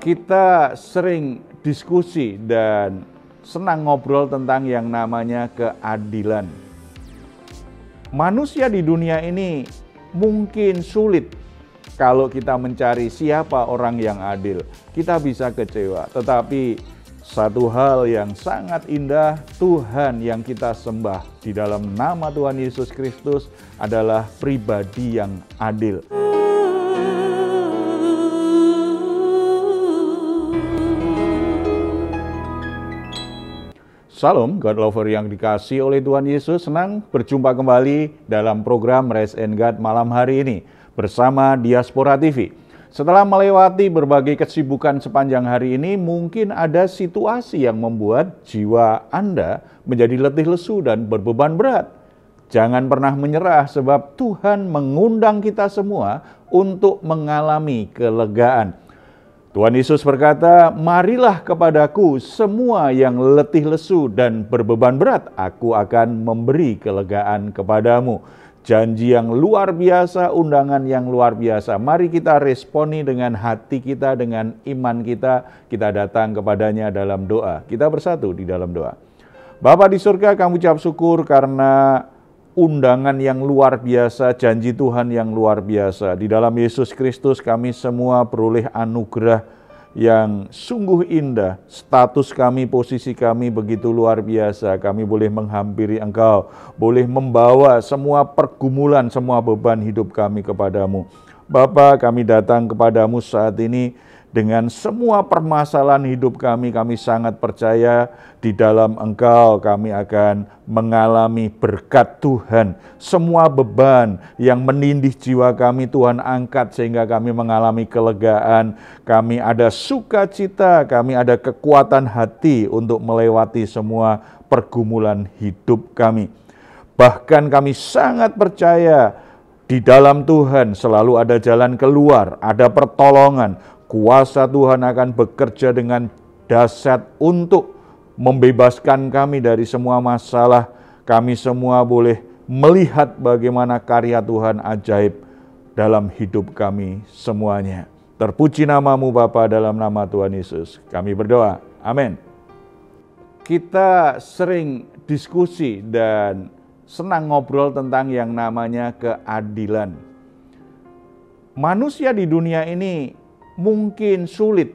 Kita sering diskusi dan senang ngobrol tentang yang namanya keadilan. Manusia di dunia ini mungkin sulit kalau kita mencari siapa orang yang adil. Kita bisa kecewa, tetapi satu hal yang sangat indah, Tuhan yang kita sembah di dalam nama Tuhan Yesus Kristus adalah pribadi yang adil. Salam, God Lover yang dikasihi oleh Tuhan Yesus, senang berjumpa kembali dalam program Rest and God malam hari ini bersama Diaspora TV. Setelah melewati berbagai kesibukan sepanjang hari ini, mungkin ada situasi yang membuat jiwa Anda menjadi letih lesu dan berbeban berat. Jangan pernah menyerah sebab Tuhan mengundang kita semua untuk mengalami kelegaan. Tuhan Yesus berkata, "Marilah kepadaku semua yang letih lesu dan berbeban berat, aku akan memberi kelegaan kepadamu." Janji yang luar biasa, undangan yang luar biasa. Mari kita responi dengan hati kita, dengan iman kita datang kepadanya dalam doa. Kita bersatu di dalam doa. Bapa di surga, kami ucap syukur karena undangan yang luar biasa, janji Tuhan yang luar biasa. Di dalam Yesus Kristus kami semua beroleh anugerah yang sungguh indah. Status kami, posisi kami begitu luar biasa. Kami boleh menghampiri Engkau, boleh membawa semua pergumulan, semua beban hidup kami kepadamu. Bapa, kami datang kepadamu saat ini dengan semua permasalahan hidup kami sangat percaya di dalam Engkau kami akan mengalami berkat Tuhan. Semua beban yang menindih jiwa kami Tuhan angkat sehingga kami mengalami kelegaan. Kami ada sukacita, kami ada kekuatan hati untuk melewati semua pergumulan hidup kami. Bahkan kami sangat percaya di dalam Tuhan selalu ada jalan keluar, ada pertolongan. Kuasa Tuhan akan bekerja dengan dahsyat untuk membebaskan kami dari semua masalah. Kami semua boleh melihat bagaimana karya Tuhan ajaib dalam hidup kami semuanya. Terpuji namamu Bapa, dalam nama Tuhan Yesus kami berdoa. Amin. Kita sering diskusi dan senang ngobrol tentang yang namanya keadilan. Manusia di dunia ini mungkin sulit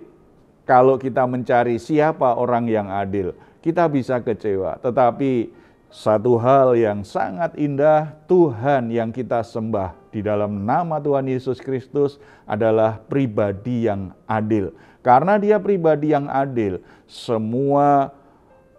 kalau kita mencari siapa orang yang adil. Kita bisa kecewa, tetapi satu hal yang sangat indah, Tuhan yang kita sembah di dalam nama Tuhan Yesus Kristus adalah pribadi yang adil. Karena Dia pribadi yang adil, semua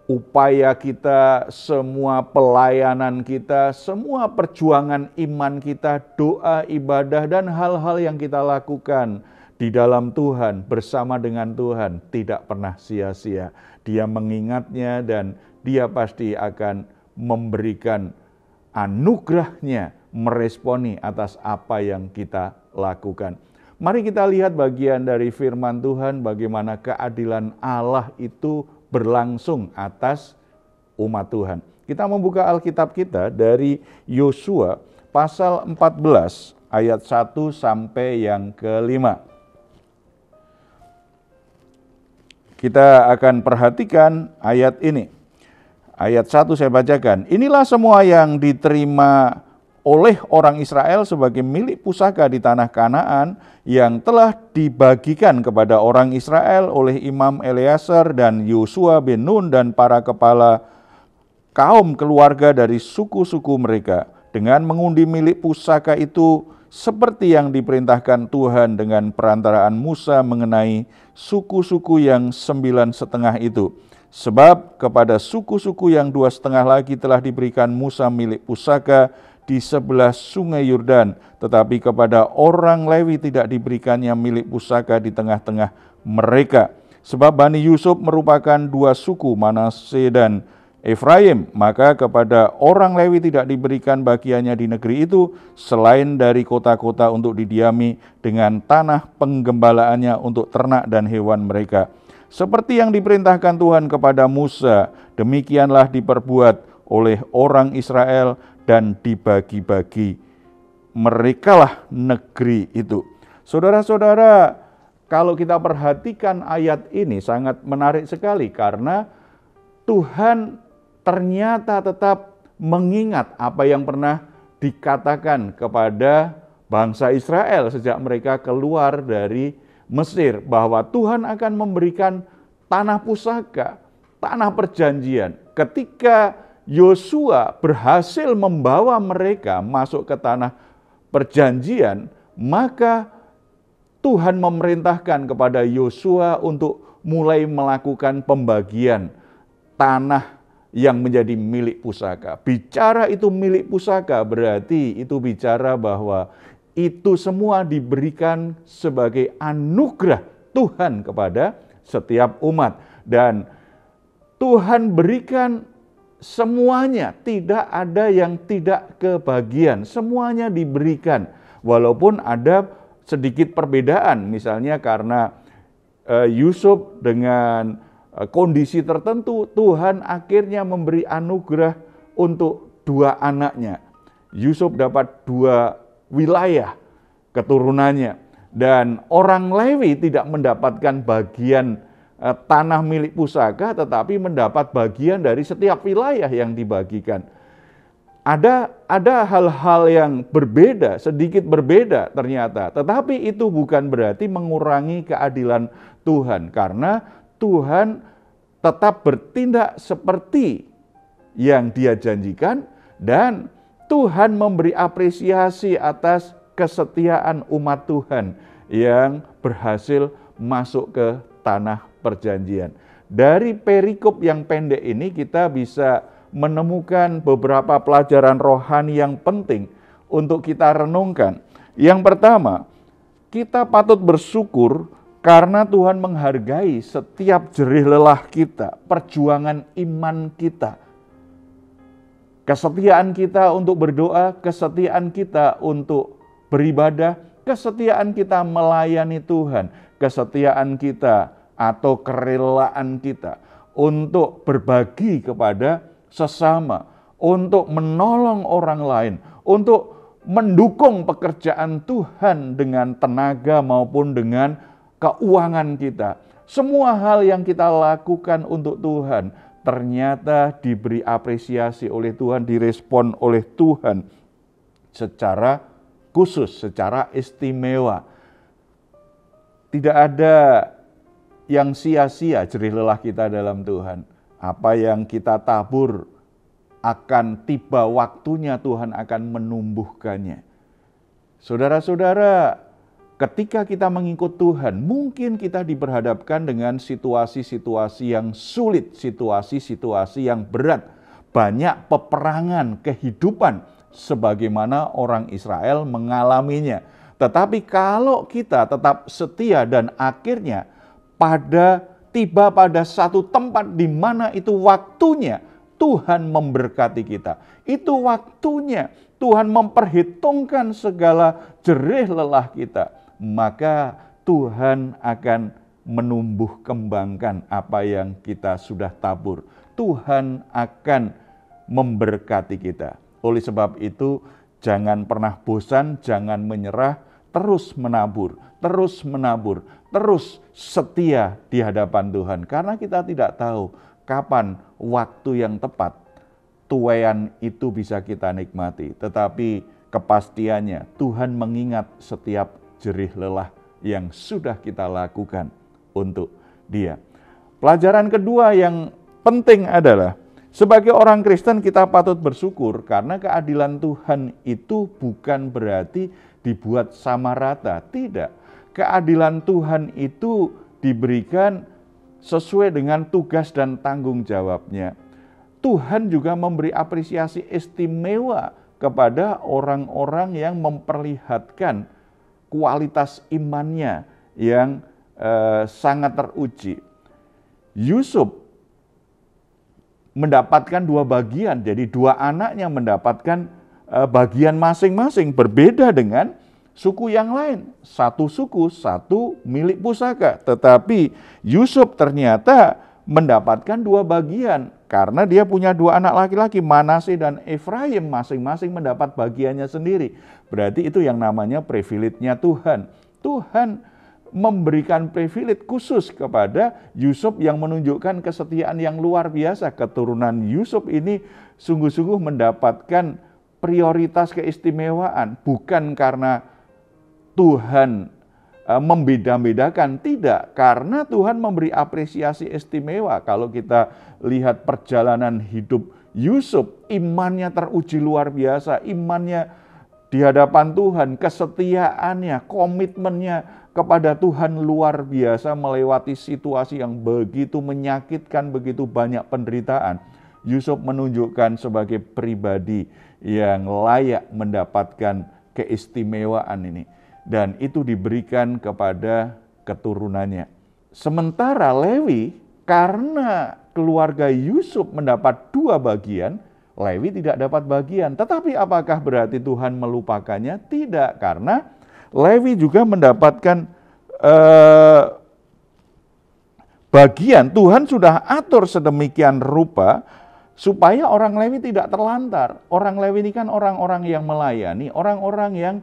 upaya kita, semua pelayanan kita, semua perjuangan iman kita, doa, ibadah, dan hal-hal yang kita lakukan di dalam Tuhan, bersama dengan Tuhan, tidak pernah sia-sia. Dia mengingatnya dan Dia pasti akan memberikan anugerahnya, meresponi atas apa yang kita lakukan. Mari kita lihat bagian dari firman Tuhan, bagaimana keadilan Allah itu berlangsung atas umat Tuhan. Kita membuka Alkitab kita dari Yosua pasal 14 ayat 1 sampai yang ke-5. Kita akan perhatikan ayat ini. Ayat 1 saya bacakan. "Inilah semua yang diterima oleh orang Israel sebagai milik pusaka di tanah Kanaan yang telah dibagikan kepada orang Israel oleh Imam Eleazar dan Yosua bin Nun dan para kepala kaum keluarga dari suku-suku mereka, dengan mengundi milik pusaka itu seperti yang diperintahkan Tuhan dengan perantaraan Musa mengenai suku-suku yang 9,5 itu. Sebab kepada suku-suku yang 2,5 lagi telah diberikan Musa milik pusaka di sebelah sungai Yordan, tetapi kepada orang Lewi tidak diberikannya milik pusaka di tengah-tengah mereka. Sebab Bani Yusuf merupakan 2 suku, Manase dan Efraim, maka kepada orang Lewi tidak diberikan bagiannya di negeri itu, selain dari kota-kota untuk didiami dengan tanah penggembalaannya untuk ternak dan hewan mereka. Seperti yang diperintahkan Tuhan kepada Musa, demikianlah diperbuat oleh orang Israel dan dibagi-bagi merekalah negeri itu. Saudara-saudara, kalau kita perhatikan ayat ini sangat menarik sekali karena Tuhan ternyata tetap mengingat apa yang pernah dikatakan kepada bangsa Israel sejak mereka keluar dari Mesir, bahwa Tuhan akan memberikan tanah pusaka, tanah perjanjian. Ketika Yosua berhasil membawa mereka masuk ke tanah perjanjian, maka Tuhan memerintahkan kepada Yosua untuk mulai melakukan pembagian tanah yang menjadi milik pusaka. Bicara itu milik pusaka berarti itu bicara bahwa itu semua diberikan sebagai anugerah Tuhan kepada setiap umat. Dan Tuhan berikan semuanya, tidak ada yang tidak kebagian, semuanya diberikan. Walaupun ada sedikit perbedaan, misalnya karena Yusuf dengan kondisi tertentu, Tuhan akhirnya memberi anugerah untuk 2 anaknya. Yusuf dapat 2 wilayah keturunannya, dan orang Lewi tidak mendapatkan bagian tanah milik pusaka, tetapi mendapat bagian dari setiap wilayah yang dibagikan. Ada hal-hal yang berbeda, sedikit berbeda ternyata, tetapi itu bukan berarti mengurangi keadilan Tuhan, karena Tuhan tetap bertindak seperti yang Dia janjikan, dan Tuhan memberi apresiasi atas kesetiaan umat Tuhan yang berhasil masuk ke tanah perjanjian. Dari perikop yang pendek ini kita bisa menemukan beberapa pelajaran rohani yang penting untuk kita renungkan. Yang pertama, kita patut bersyukur karena Tuhan menghargai setiap jerih lelah kita, perjuangan iman kita, kesetiaan kita untuk berdoa, kesetiaan kita untuk beribadah, kesetiaan kita melayani Tuhan, kesetiaan kita atau kerelaan kita untuk berbagi kepada sesama, untuk menolong orang lain, untuk mendukung pekerjaan Tuhan dengan tenaga maupun dengan keuangan kita. Semua hal yang kita lakukan untuk Tuhan ternyata diberi apresiasi oleh Tuhan, direspon oleh Tuhan secara khusus, secara istimewa. Tidak ada yang sia-sia jerih lelah kita dalam Tuhan. Apa yang kita tabur akan tiba waktunya Tuhan akan menumbuhkannya. Saudara-saudara, ketika kita mengikut Tuhan, mungkin kita diperhadapkan dengan situasi-situasi yang sulit, situasi-situasi yang berat, banyak peperangan kehidupan sebagaimana orang Israel mengalaminya. Tetapi kalau kita tetap setia dan akhirnya tiba pada satu tempat di mana itu waktunya Tuhan memberkati kita. Itu waktunya Tuhan memperhitungkan segala jerih lelah kita. Maka Tuhan akan menumbuh kembangkan apa yang kita sudah tabur. Tuhan akan memberkati kita. Oleh sebab itu, jangan pernah bosan, jangan menyerah, terus menabur, terus setia di hadapan Tuhan. Karena kita tidak tahu kapan waktu yang tepat tuaian itu bisa kita nikmati. Tetapi kepastiannya Tuhan mengingat setiap jerih lelah yang sudah kita lakukan untuk Dia. Pelajaran kedua yang penting adalah sebagai orang Kristen kita patut bersyukur karena keadilan Tuhan itu bukan berarti dibuat sama rata. Tidak. Keadilan Tuhan itu diberikan sesuai dengan tugas dan tanggung jawabnya. Tuhan juga memberi apresiasi istimewa kepada orang-orang yang memperlihatkan kualitas imannya yang sangat teruji. Yusuf mendapatkan 2 bagian, jadi 2 anaknya mendapatkan bagian masing-masing, berbeda dengan suku yang lain. Satu suku, satu milik pusaka. Tetapi Yusuf ternyata mendapatkan 2 bagian, karena dia punya 2 anak laki-laki, Manase dan Efraim, masing-masing mendapat bagiannya sendiri. Berarti itu yang namanya privilege-nya Tuhan. Tuhan memberikan privilege khusus kepada Yusuf yang menunjukkan kesetiaan yang luar biasa. Keturunan Yusuf ini sungguh-sungguh mendapatkan prioritas keistimewaan, bukan karena Tuhan membeda-bedakan, tidak, karena Tuhan memberi apresiasi istimewa. Kalau kita lihat perjalanan hidup Yusuf, imannya teruji luar biasa, imannya di hadapan Tuhan, kesetiaannya, komitmennya kepada Tuhan luar biasa, melewati situasi yang begitu menyakitkan, begitu banyak penderitaan. Yusuf menunjukkan sebagai pribadi yang layak mendapatkan keistimewaan ini. Dan itu diberikan kepada keturunannya. Sementara Lewi, karena keluarga Yusuf mendapat 2 bagian, Lewi tidak dapat bagian. Tetapi apakah berarti Tuhan melupakannya? Tidak, karena Lewi juga mendapatkan bagian. Tuhan sudah atur sedemikian rupa supaya orang Lewi tidak terlantar. Orang Lewi ini kan orang-orang yang melayani, orang-orang yang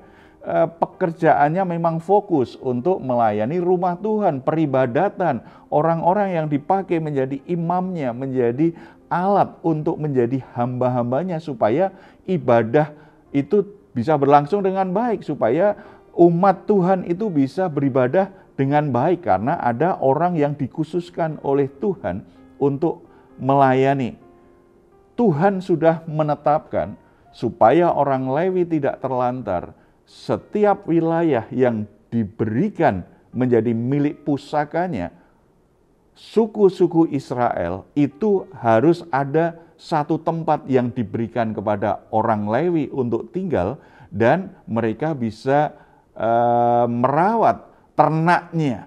pekerjaannya memang fokus untuk melayani rumah Tuhan, peribadatan, orang-orang yang dipakai menjadi imamnya, menjadi alat untuk menjadi hamba-hambanya supaya ibadah itu bisa berlangsung dengan baik, supaya umat Tuhan itu bisa beribadah dengan baik, karena ada orang yang dikhususkan oleh Tuhan untuk melayani. Tuhan sudah menetapkan supaya orang Lewi tidak terlantar. Setiap wilayah yang diberikan menjadi milik pusakanya, suku-suku Israel itu harus ada satu tempat yang diberikan kepada orang Lewi untuk tinggal, dan mereka bisa merawat ternaknya,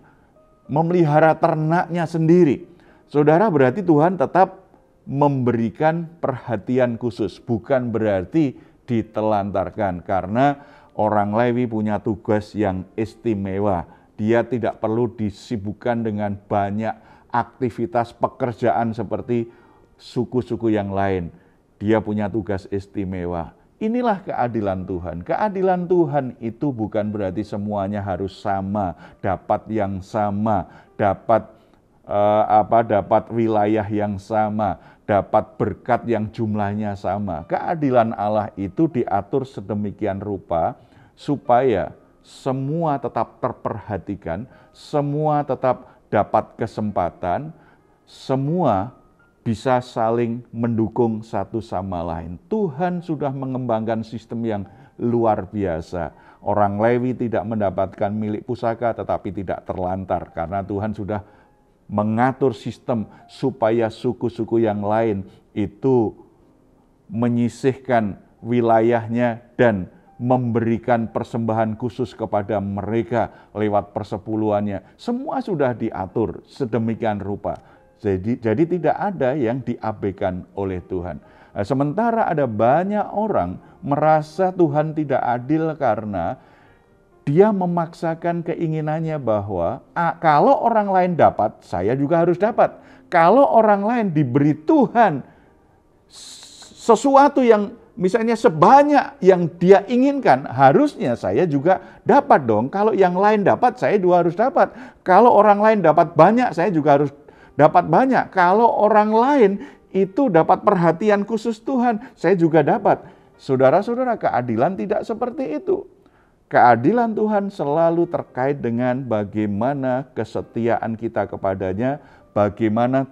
memelihara ternaknya sendiri. Saudara, berarti Tuhan tetap memberikan perhatian khusus, bukan berarti ditelantarkan, karena orang Lewi punya tugas yang istimewa. Dia tidak perlu disibukkan dengan banyak aktivitas pekerjaan seperti suku-suku yang lain. Dia punya tugas istimewa. Inilah keadilan Tuhan. Keadilan Tuhan itu bukan berarti semuanya harus sama, dapat yang sama, dapat dapat wilayah yang sama, dapat berkat yang jumlahnya sama. Keadilan Allah itu diatur sedemikian rupa supaya semua tetap terperhatikan, semua tetap dapat kesempatan, semua bisa saling mendukung satu sama lain. Tuhan sudah mengembangkan sistem yang luar biasa. Orang Lewi tidak mendapatkan milik pusaka tetapi tidak terlantar, karena Tuhan sudah mengatur sistem supaya suku-suku yang lain itu menyisihkan wilayahnya dan memberikan persembahan khusus kepada mereka lewat persepuluhannya. Semua sudah diatur sedemikian rupa. Jadi tidak ada yang diabaikan oleh Tuhan. Nah, sementara ada banyak orang merasa Tuhan tidak adil karena dia memaksakan keinginannya bahwa kalau orang lain dapat, saya juga harus dapat. Kalau orang lain diberi Tuhan sesuatu yang misalnya sebanyak yang dia inginkan, harusnya saya juga dapat dong. Kalau yang lain dapat, saya juga harus dapat. Kalau orang lain dapat banyak, saya juga harus dapat banyak. Kalau orang lain itu dapat perhatian khusus Tuhan, saya juga dapat. Saudara-saudara, keadilan tidak seperti itu. Keadilan Tuhan selalu terkait dengan bagaimana kesetiaan kita kepadanya, bagaimana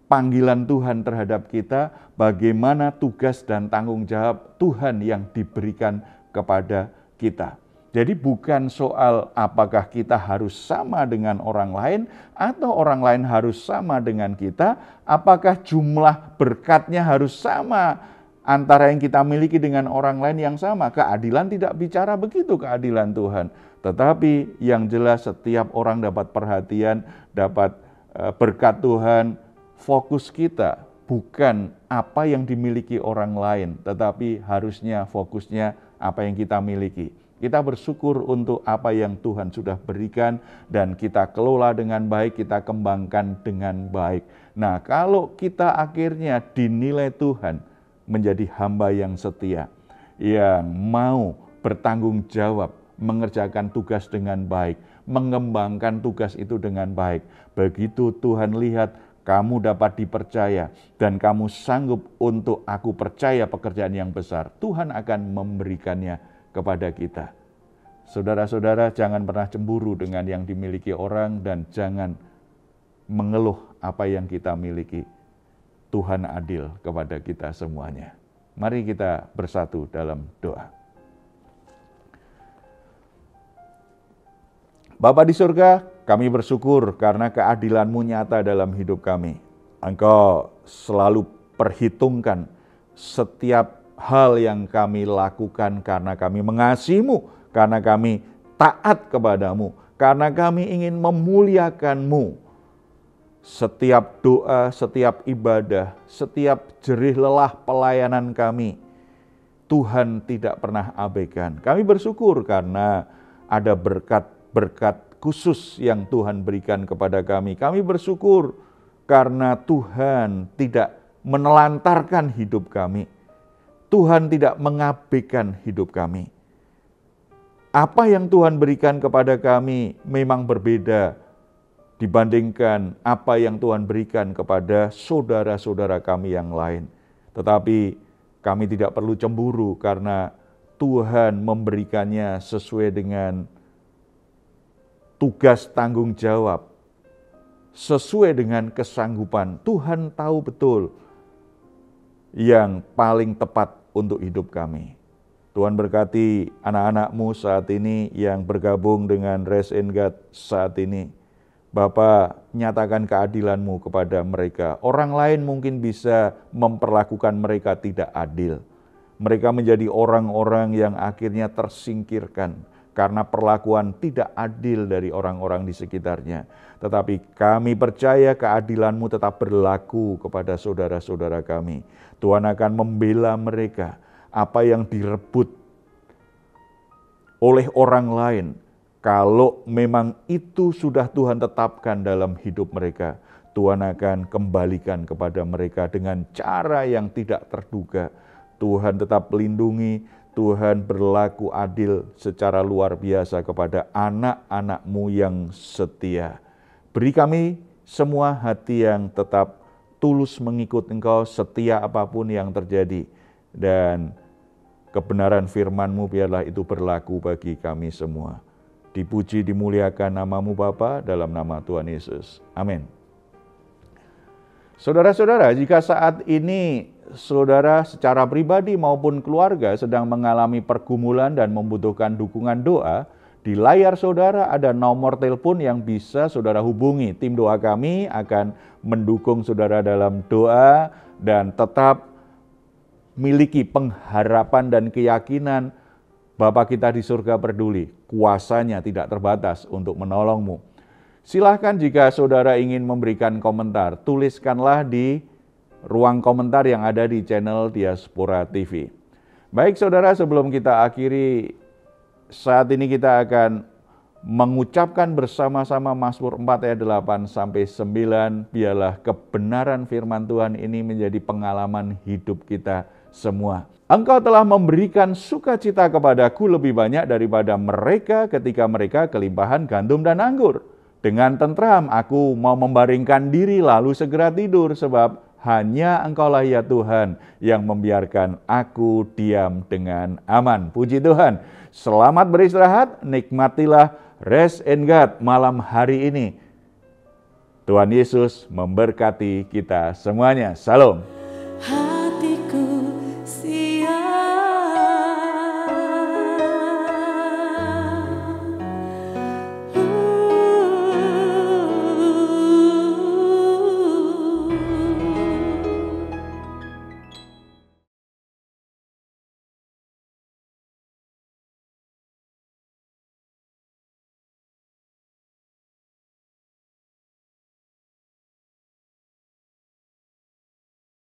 panggilan Tuhan terhadap kita, bagaimana tugas dan tanggung jawab Tuhan yang diberikan kepada kita. Jadi bukan soal apakah kita harus sama dengan orang lain atau orang lain harus sama dengan kita, apakah jumlah berkatnya harus sama antara yang kita miliki dengan orang lain yang sama. Keadilan tidak bicara begitu, keadilan Tuhan. Tetapi yang jelas setiap orang dapat perhatian, dapat berkat Tuhan. Fokus kita bukan apa yang dimiliki orang lain, tetapi harusnya fokusnya apa yang kita miliki. Kita bersyukur untuk apa yang Tuhan sudah berikan dan kita kelola dengan baik, kita kembangkan dengan baik. Nah, kalau kita akhirnya dinilai Tuhan menjadi hamba yang setia, yang mau bertanggung jawab, mengerjakan tugas dengan baik, mengembangkan tugas itu dengan baik. Begitu Tuhan lihat kamu dapat dipercaya dan kamu sanggup untuk aku percaya pekerjaan yang besar, Tuhan akan memberikannya kepada kita. Saudara-saudara, jangan pernah cemburu dengan yang dimiliki orang dan jangan mengeluh apa yang kita miliki. Tuhan adil kepada kita semuanya. Mari kita bersatu dalam doa. Bapa di surga, kami bersyukur karena keadilan-Mu nyata dalam hidup kami. Engkau selalu perhitungkan setiap hal yang kami lakukan karena kami mengasihi-Mu, karena kami taat kepada-Mu, karena kami ingin memuliakan-Mu. Setiap doa, setiap ibadah, setiap jerih lelah pelayanan kami, Tuhan tidak pernah abaikan. Kami bersyukur karena ada berkat khusus yang Tuhan berikan kepada kami. Kami bersyukur karena Tuhan tidak menelantarkan hidup kami. Tuhan tidak mengabaikan hidup kami. Apa yang Tuhan berikan kepada kami memang berbeda dibandingkan apa yang Tuhan berikan kepada saudara-saudara kami yang lain. Tetapi kami tidak perlu cemburu karena Tuhan memberikannya sesuai dengan tugas tanggung jawab, sesuai dengan kesanggupan. Tuhan tahu betul yang paling tepat untuk hidup kami. Tuhan berkati anak-anak-Mu saat ini yang bergabung dengan Rest and God saat ini. Bapa, nyatakan keadilan-Mu kepada mereka. Orang lain mungkin bisa memperlakukan mereka tidak adil. Mereka menjadi orang-orang yang akhirnya tersingkirkan karena perlakuan tidak adil dari orang-orang di sekitarnya. Tetapi kami percaya keadilan-Mu tetap berlaku kepada saudara-saudara kami. Tuhan akan membela mereka. Apa yang direbut oleh orang lain, kalau memang itu sudah Tuhan tetapkan dalam hidup mereka, Tuhan akan kembalikan kepada mereka dengan cara yang tidak terduga. Tuhan tetap melindungi, Tuhan berlaku adil secara luar biasa kepada anak-anak-Mu yang setia. Beri kami semua hati yang tetap tulus mengikut Engkau, setia apapun yang terjadi. Dan kebenaran firman-Mu biarlah itu berlaku bagi kami semua. Dipuji, dimuliakan nama-Mu Bapa, dalam nama Tuhan Yesus. Amin. Saudara-saudara, jika saat ini saudara secara pribadi maupun keluarga sedang mengalami pergumulan dan membutuhkan dukungan doa, di layar saudara ada nomor telepon yang bisa saudara hubungi. Tim doa kami akan mendukung saudara dalam doa dan tetap miliki pengharapan dan keyakinan Bapa kita di surga peduli, kuasanya tidak terbatas untuk menolongmu. Silahkan jika saudara ingin memberikan komentar, tuliskanlah di ruang komentar yang ada di channel Diaspora TV. Baik saudara, sebelum kita akhiri, saat ini kita akan mengucapkan bersama-sama Mazmur 4 ayat 8-9, biarlah kebenaran firman Tuhan ini menjadi pengalaman hidup kita semua. Engkau telah memberikan sukacita kepadaku lebih banyak daripada mereka ketika mereka kelimpahan gandum dan anggur. Dengan tentram aku mau membaringkan diri lalu segera tidur, sebab hanya Engkaulah ya Tuhan yang membiarkan aku diam dengan aman. Puji Tuhan. Selamat beristirahat, nikmatilah Rest and God malam hari ini. Tuhan Yesus memberkati kita semuanya. Salam.